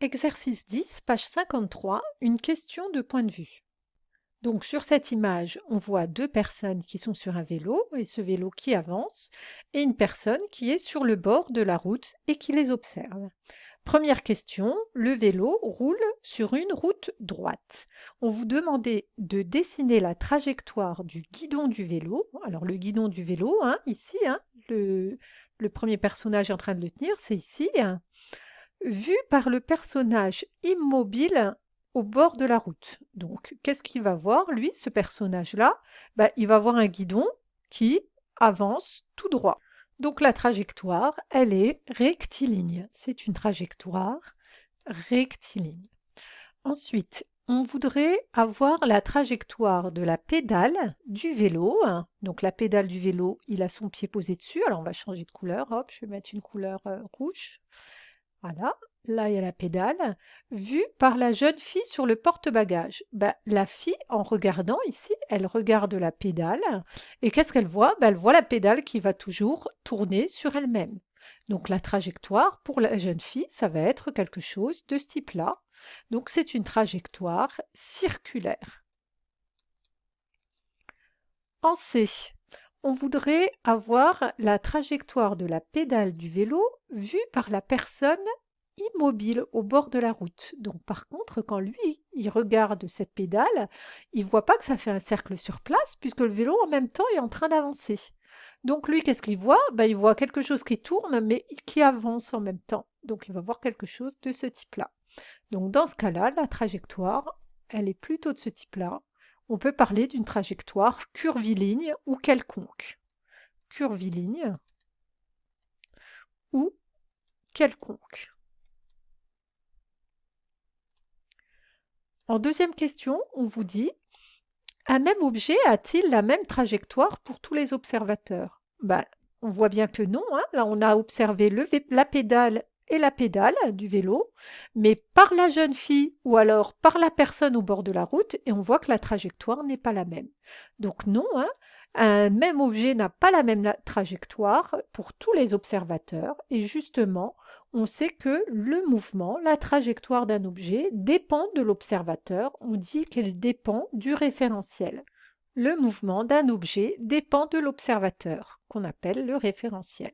Exercice 10, page 53, une question de point de vue. Donc sur cette image, on voit deux personnes qui sont sur un vélo, et ce vélo qui avance, et une personne qui est sur le bord de la route et qui les observe. Première question, le vélo roule sur une route droite. On vous demandait de dessiner la trajectoire du guidon du vélo. Alors le guidon du vélo, hein, ici, hein, le premier personnage est en train de le tenir, c'est ici, hein, vu par le personnage immobile au bord de la route. Donc, qu'est-ce qu'il va voir, lui, ce personnage-là? Il va voir un guidon qui avance tout droit. Donc, la trajectoire, elle est rectiligne. C'est une trajectoire rectiligne. Ensuite, on voudrait avoir la trajectoire de la pédale du vélo. Donc, la pédale du vélo, il a son pied posé dessus. Alors, on va changer de couleur. Hop, je vais mettre une couleur rouge. Voilà, là il y a la pédale, vue par la jeune fille sur le porte-bagages. La fille, en regardant ici, elle regarde la pédale et qu'est-ce qu'elle voit? Elle voit la pédale qui va toujours tourner sur elle-même. Donc la trajectoire pour la jeune fille, ça va être quelque chose de ce type-là. Donc c'est une trajectoire circulaire. En C, on voudrait avoir la trajectoire de la pédale du vélo vue par la personne immobile au bord de la route. Donc par contre, quand lui, il regarde cette pédale, il voit pas que ça fait un cercle sur place puisque le vélo en même temps est en train d'avancer. Donc lui, qu'est-ce qu'il voit? Il voit quelque chose qui tourne mais qui avance en même temps. Donc il va voir quelque chose de ce type-là. Donc dans ce cas-là, la trajectoire, elle est plutôt de ce type-là. On peut parler d'une trajectoire curviligne ou quelconque. Curviligne ou quelconque. En deuxième question, on vous dit: un même objet a-t-il la même trajectoire pour tous les observateurs? On voit bien que non, hein. Là, on a observé la pédale et la pédale du vélo, mais par la jeune fille ou alors par la personne au bord de la route, et on voit que la trajectoire n'est pas la même. Donc non, hein, un même objet n'a pas la même trajectoire pour tous les observateurs, et justement, on sait que le mouvement, la trajectoire d'un objet dépend de l'observateur. On dit qu'elle dépend du référentiel. Le mouvement d'un objet dépend de l'observateur, qu'on appelle le référentiel.